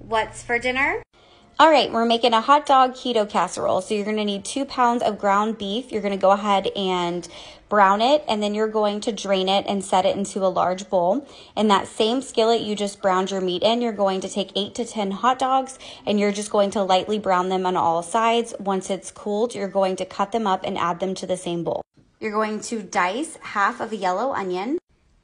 What's for dinner? All right, we're making a hot dog keto casserole. So you're gonna need 2 pounds of ground beef. You're gonna go ahead and brown it, and then you're going to drain it and set it into a large bowl. In that same skillet you just browned your meat in, you're going to take 8 to 10 hot dogs, and you're just going to lightly brown them on all sides. Once it's cooled, you're going to cut them up and add them to the same bowl. You're going to dice half of a yellow onion.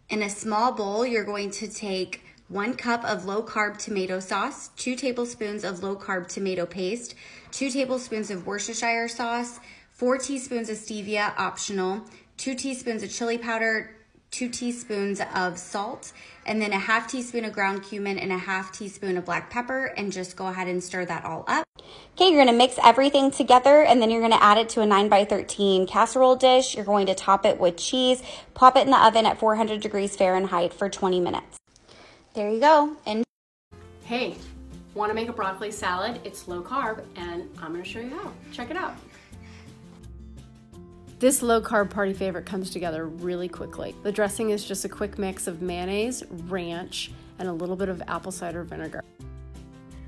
In a small bowl, you're going to take 1 cup of low-carb tomato sauce, 2 tablespoons of low-carb tomato paste, 2 tablespoons of Worcestershire sauce, 4 teaspoons of stevia, optional, 2 teaspoons of chili powder, 2 teaspoons of salt, and then a half teaspoon of ground cumin and a half teaspoon of black pepper, and just go ahead and stir that all up. Okay, you're gonna mix everything together, and then you're gonna add it to a 9x13 casserole dish. You're going to top it with cheese, pop it in the oven at 400 degrees Fahrenheit for 20 minutes. There you go. And hey, want to make a broccoli salad? It's low carb, and I'm going to show you how. Check it out. This low carb party favorite comes together really quickly. The dressing is just a quick mix of mayonnaise, ranch, and a little bit of apple cider vinegar.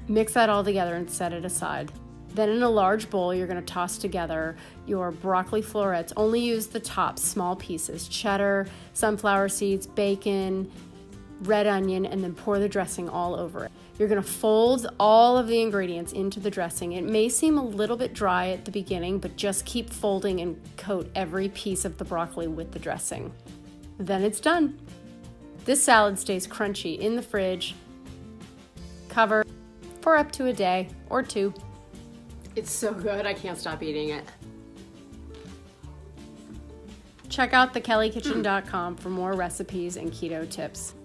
Mix that all together and set it aside. Then in a large bowl, you're going to toss together your broccoli florets. Only use the top small pieces: cheddar, sunflower seeds, bacon, red onion, and then pour the dressing all over it. You're gonna fold all of the ingredients into the dressing. It may seem a little bit dry at the beginning, but just keep folding and coat every piece of the broccoli with the dressing. Then it's done. This salad stays crunchy in the fridge. Cover for up to a day or 2. It's so good, I can't stop eating it. Check out thekellikitchen.com for more recipes and keto tips.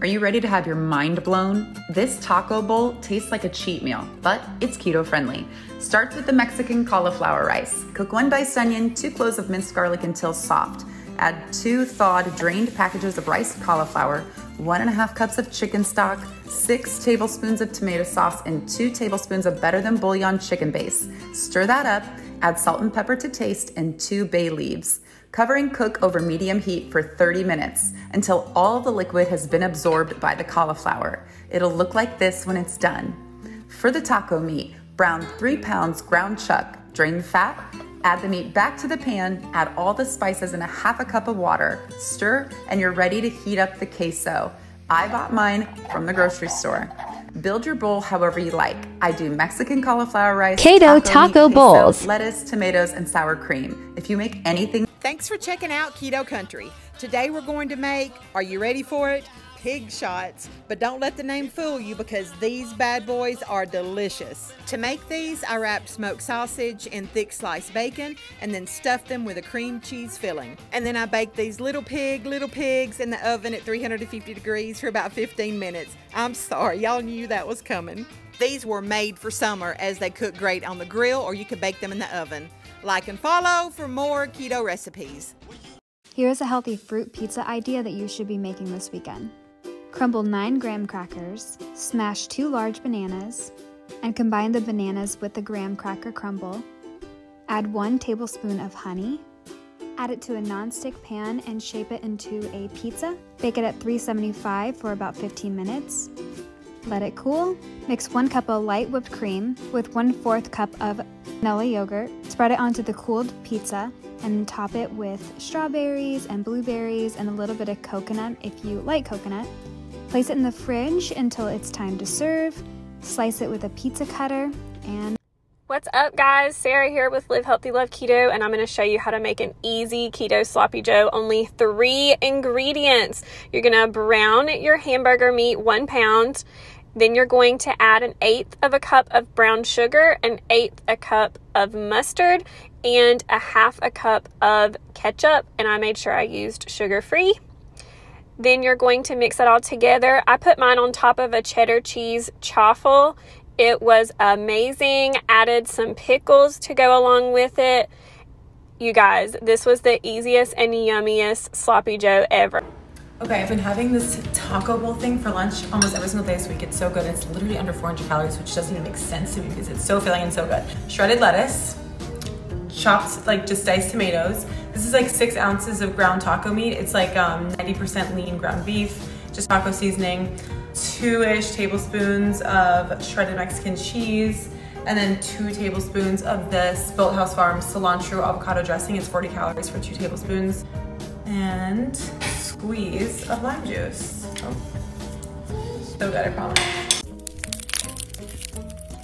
Are you ready to have your mind blown? This taco bowl tastes like a cheat meal, but it's keto friendly. Starts with the Mexican cauliflower rice. Cook 1 diced onion, 2 cloves of minced garlic until soft. Add 2 thawed drained packages of riced cauliflower, 1.5 cups of chicken stock, 6 tablespoons of tomato sauce, and 2 tablespoons of better than bouillon chicken base. Stir that up, add salt and pepper to taste, and 2 bay leaves. Cover and cook over medium heat for 30 minutes until all the liquid has been absorbed by the cauliflower. It'll look like this when it's done. For the taco meat, brown 3 pounds ground chuck, drain the fat, add the meat back to the pan, add all the spices and a half a cup of water, stir, and you're ready to heat up the queso. I bought mine from the grocery store. Build your bowl however you like. I do Mexican cauliflower rice, Keto taco meat, bowls, queso, lettuce, tomatoes, and sour cream. If you make anything. Thanks for checking out Keto Country. Today we're going to make, are you ready for it? Pig shots. But don't let the name fool you, because these bad boys are delicious. To make these, I wrapped smoked sausage in thick sliced bacon and then stuffed them with a cream cheese filling. And then I baked these little pigs in the oven at 350 degrees for about 15 minutes. I'm sorry, y'all knew that was coming. These were made for summer as they cook great on the grill, or you could bake them in the oven. Like and follow for more keto recipes. Here's a healthy fruit pizza idea that you should be making this weekend. Crumble 9 graham crackers, smash 2 large bananas, and combine the bananas with the graham cracker crumble. Add 1 tablespoon of honey. Add it to a nonstick pan and shape it into a pizza. Bake it at 375 for about 15 minutes. Let it cool. Mix 1 cup of light whipped cream with 1/4 cup of vanilla yogurt. Spread it onto the cooled pizza and top it with strawberries and blueberries and a little bit of coconut if you like coconut. Place it in the fridge until it's time to serve. Slice it with a pizza cutter and... What's up, guys? Sarah here with Live Healthy Love Keto, and I'm going to show you how to make an easy keto sloppy joe. Only 3 ingredients. You're going to brown your hamburger meat 1 pound. Then you're going to add 1/8 of a cup of brown sugar, 1/8 a cup of mustard, and 1/2 a cup of ketchup. And I made sure I used sugar-free. Then you're going to mix it all together. I put mine on top of a cheddar cheese chaffle. It was amazing. Added some pickles to go along with it. You guys, this was the easiest and yummiest sloppy joe ever. Okay, I've been having this taco bowl thing for lunch almost every single day this week. It's so good. It's literally under 400 calories, which doesn't even make sense to me because it's so filling and so good. Shredded lettuce, chopped, like just diced tomatoes. This is like 6 ounces of ground taco meat. It's like 90% lean ground beef, just taco seasoning, 2-ish tablespoons of shredded Mexican cheese, and then 2 tablespoons of this Built House Farms cilantro avocado dressing. It's 40 calories for 2 tablespoons. And squeeze of lime juice. Oh. So good, I promise.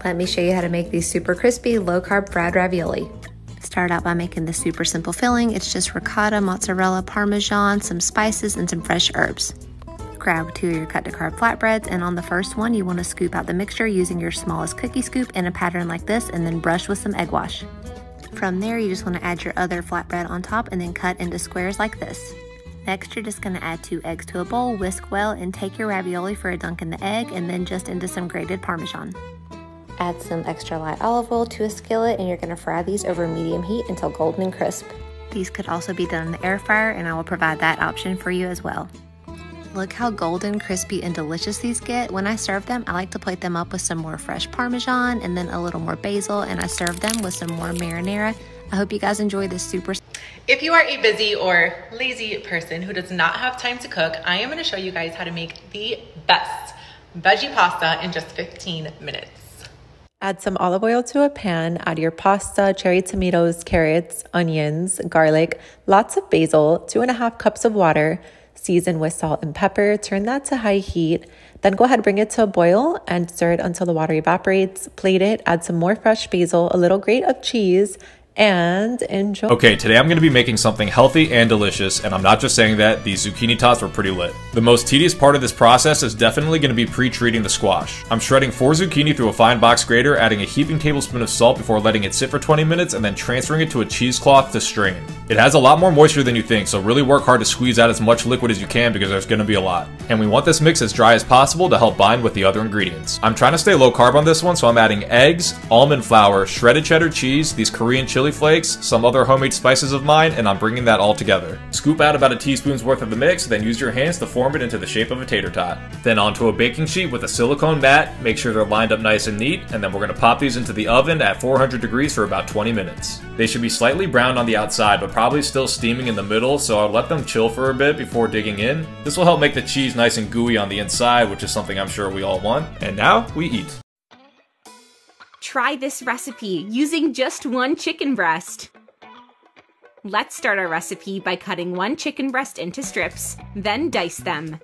Let me show you how to make these super crispy, low-carb fried ravioli. Start out by making the super simple filling. It's just ricotta, mozzarella, parmesan, some spices, and some fresh herbs. Grab 2 of your cut-to-carb flatbreads, and on the first one, you want to scoop out the mixture using your smallest cookie scoop in a pattern like this, and then brush with some egg wash. From there, you just want to add your other flatbread on top and then cut into squares like this. Next, you're just going to add 2 eggs to a bowl, whisk well, and take your ravioli for a dunk in the egg, and then just into some grated parmesan. Add some extra light olive oil to a skillet, and you're going to fry these over medium heat until golden and crisp. These could also be done in the air fryer, and I will provide that option for you as well. Look how golden, crispy, and delicious these get. When I serve them, I like to plate them up with some more fresh Parmesan and then a little more basil, and I serve them with some more marinara. I hope you guys enjoy this super. If you are a busy or lazy person who does not have time to cook, I am going to show you guys how to make the best veggie pasta in just 15 minutes. Add some olive oil to a pan, add your pasta, cherry tomatoes, carrots, onions, garlic, lots of basil, 2.5 cups of water, season with salt and pepper, turn that to high heat, then go ahead, bring it to a boil and stir it until the water evaporates, plate it, add some more fresh basil, a little grate of cheese, and enjoy. Okay, today I'm going to be making something healthy and delicious, and I'm not just saying that. These zucchini tots were pretty lit. The most tedious part of this process is definitely going to be pre-treating the squash. I'm shredding 4 zucchini through a fine box grater, adding a heaping tablespoon of salt before letting it sit for 20 minutes, and then transferring it to a cheesecloth to strain. It has a lot more moisture than you think, so really work hard to squeeze out as much liquid as you can because there's going to be a lot. And we want this mix as dry as possible to help bind with the other ingredients. I'm trying to stay low carb on this one, so I'm adding eggs, almond flour, shredded cheddar cheese, these Korean chili flakes, some other homemade spices of mine, and I'm bringing that all together. Scoop out about a teaspoon's worth of the mix, then use your hands to form it into the shape of a tater tot. Then onto a baking sheet with a silicone mat, make sure they're lined up nice and neat, and then we're going to pop these into the oven at 400 degrees for about 20 minutes. They should be slightly browned on the outside, but probably still steaming in the middle, so I'll let them chill for a bit before digging in. This will help make the cheese nice and gooey on the inside, which is something I'm sure we all want. And now, we eat. Try this recipe using just 1 chicken breast. Let's start our recipe by cutting 1 chicken breast into strips, then dice them.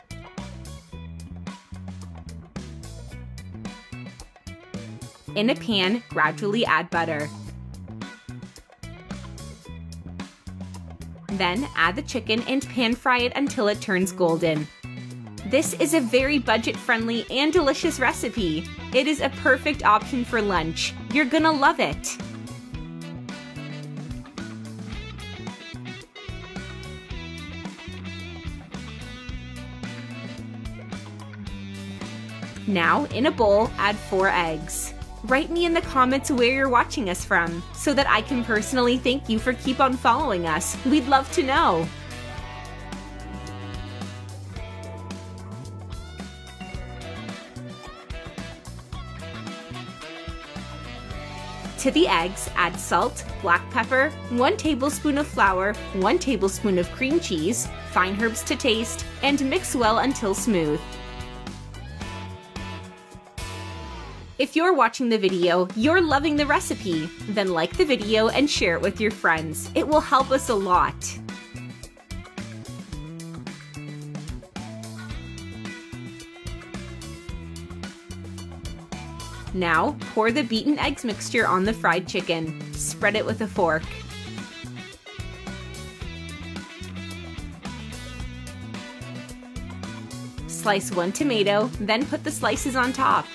In a pan, gradually add butter. Then add the chicken and pan fry it until it turns golden. This is a very budget-friendly and delicious recipe. It is a perfect option for lunch. You're gonna love it. Now, in a bowl, add 4 eggs. Write me in the comments where you're watching us from, so that I can personally thank you for keep on following us. We'd love to know. To the eggs, add salt, black pepper, 1 tablespoon of flour, 1 tablespoon of cream cheese, fine herbs to taste, and mix well until smooth. If you're watching the video, you're loving the recipe, then like the video and share it with your friends. It will help us a lot. Now, pour the beaten eggs mixture on the fried chicken. Spread it with a fork. Slice 1 tomato, then put the slices on top.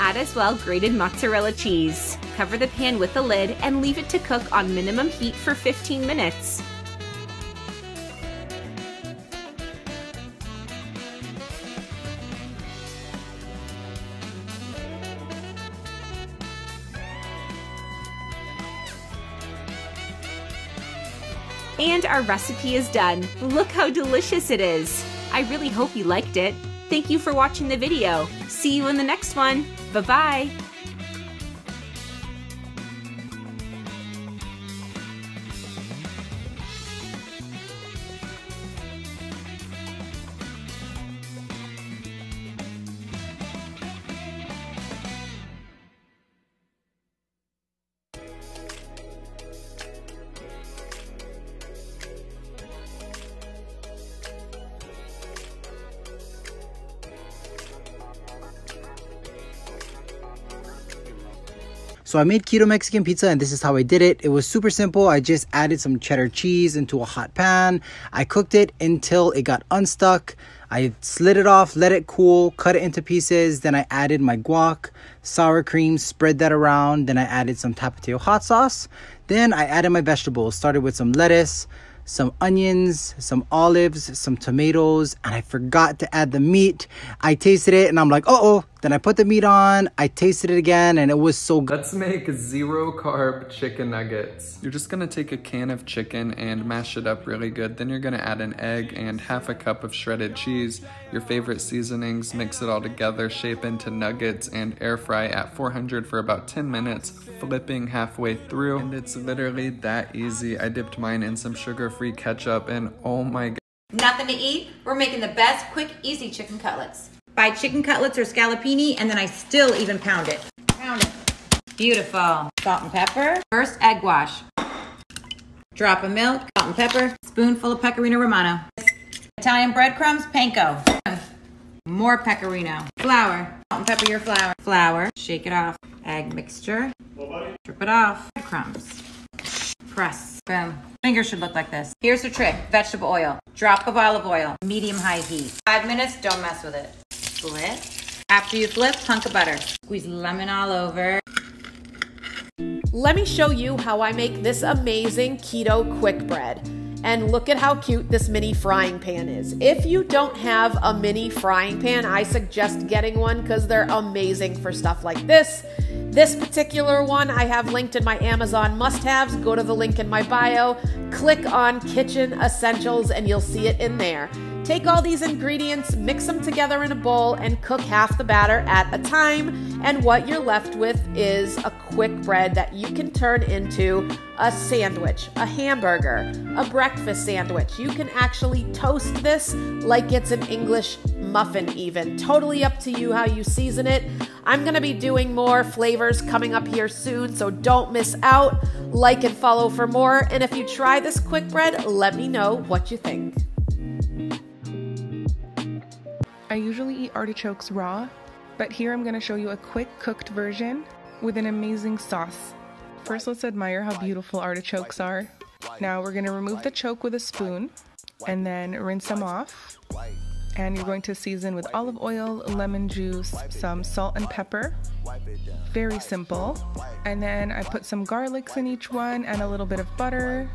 Add as well grated mozzarella cheese. Cover the pan with a lid and leave it to cook on minimum heat for 15 minutes. And our recipe is done. Look how delicious it is. I really hope you liked it. Thank you for watching the video. See you in the next one. Bye-bye. So I made keto Mexican pizza, and this is how I did it. It was super simple. I just added some cheddar cheese into a hot pan. I cooked it until it got unstuck. I slid it off, let it cool, cut it into pieces. Then I added my guac, sour cream, spread that around. Then I added some Tapatio hot sauce. Then I added my vegetables. Started with some lettuce, some onions, some olives, some tomatoes, and I forgot to add the meat. I tasted it and I'm like, uh-oh. Then I put the meat on, I tasted it again, and it was so good. Let's make 0 carb chicken nuggets. You're just gonna take a can of chicken and mash it up really good. Then you're gonna add an egg and half a cup of shredded cheese, your favorite seasonings, mix it all together, shape into nuggets, and air fry at 400 for about 10 minutes, flipping halfway through. And it's literally that easy. I dipped mine in some sugar-free ketchup, and oh my god. Nothing to eat? We're making the best, quick, easy chicken cutlets. Buy chicken cutlets or scallopini, and then I still even pound it. Pound it. Beautiful. Salt and pepper. First, egg wash. Drop of milk, salt and pepper, spoonful of pecorino romano. Italian breadcrumbs, panko. More pecorino. Flour. Salt and pepper your flour. Flour. Shake it off. Egg mixture. Drip it off. Breadcrumbs. Press. Boom. Fingers should look like this. Here's the trick. Vegetable oil. Drop of olive oil. Medium-high heat. 5 minutes, don't mess with it. Flip. After you flip, hunk of butter. Squeeze lemon all over. Let me show you how I make this amazing keto quick bread. And look at how cute this mini frying pan is. If you don't have a mini frying pan, I suggest getting one because they're amazing for stuff like this. This particular one I have linked in my Amazon must-haves. Go to the link in my bio, click on Kitchen Essentials, and you'll see it in there. Take all these ingredients, mix them together in a bowl, and cook half the batter at a time. And what you're left with is a quick bread that you can turn into a sandwich, a hamburger, a breakfast sandwich. You can actually toast this like it's an English muffin even. Totally up to you how you season it. I'm going to be doing more flavors coming up here soon, so don't miss out. Like and follow for more. And if you try this quick bread, let me know what you think. I usually eat artichokes raw, but here I'm going to show you a quick cooked version with an amazing sauce. First, let's admire how beautiful artichokes are. Now we're going to remove the choke with a spoon and then rinse them off. And you're going to season with olive oil, lemon juice, some salt and pepper. Very simple. And then I put some garlics in each one and a little bit of butter.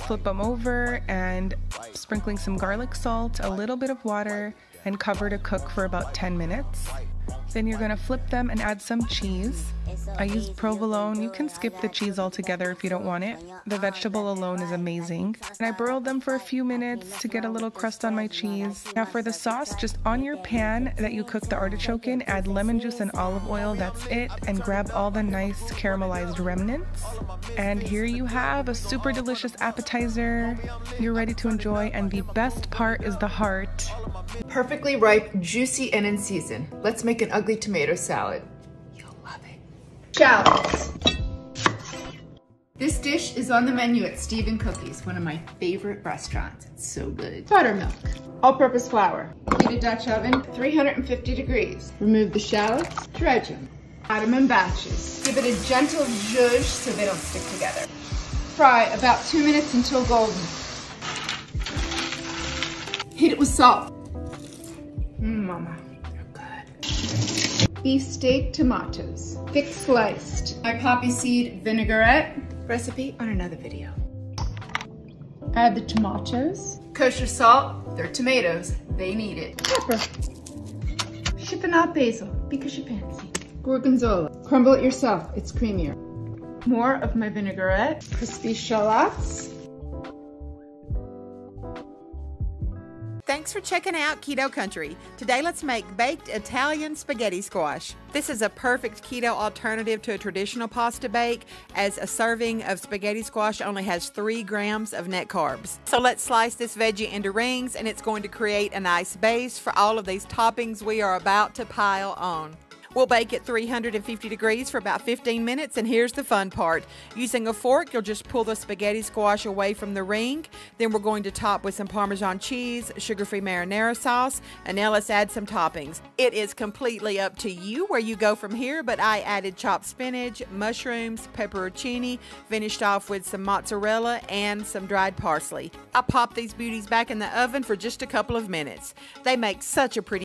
Flip them over and sprinkling some garlic salt, a little bit of water, and cover to cook for about 10 minutes. Then you're gonna flip them and add some cheese. I used provolone. You can skip the cheese altogether if you don't want it. The vegetable alone is amazing. And I broiled them for a few minutes to get a little crust on my cheese. Now for the sauce, just on your pan that you cook the artichoke in, add lemon juice and olive oil, that's it, and grab all the nice caramelized remnants. And here you have a super delicious appetizer. You're ready to enjoy, and the best part is the heart. Perfectly ripe, juicy, and in season. Let's make an ugly tomato salad. You'll love it. Shallots. This dish is on the menu at Steve & Cookies, one of my favorite restaurants. It's so good. Buttermilk. All-purpose flour. Heat a Dutch oven, 350 degrees. Remove the shallots, dredge them. Add them in batches. Give it a gentle zhuzh so they don't stick together. Fry about 2 minutes until golden. Heat it with salt. Mama, you're good. Beef steak tomatoes, thick sliced. My poppy seed vinaigrette. Recipe on another video. Add the tomatoes. Kosher salt, they're tomatoes, they need it. Pepper. Chiffonade basil, because you fancy. Gorgonzola, crumble it yourself, it's creamier. More of my vinaigrette. Crispy shallots. Thanks for checking out Keto Country. Today let's make baked Italian spaghetti squash. This is a perfect keto alternative to a traditional pasta bake, as a serving of spaghetti squash only has 3 grams of net carbs. So let's slice this veggie into rings, and it's going to create a nice base for all of these toppings we are about to pile on. We'll bake at 350 degrees for about 15 minutes, and here's the fun part. Using a fork, you'll just pull the spaghetti squash away from the ring. Then we're going to top with some Parmesan cheese, sugar-free marinara sauce, and now let's add some toppings. It is completely up to you where you go from here, but I added chopped spinach, mushrooms, pepperoncini, finished off with some mozzarella and some dried parsley. I popped these beauties back in the oven for just a couple of minutes. They make such a pretty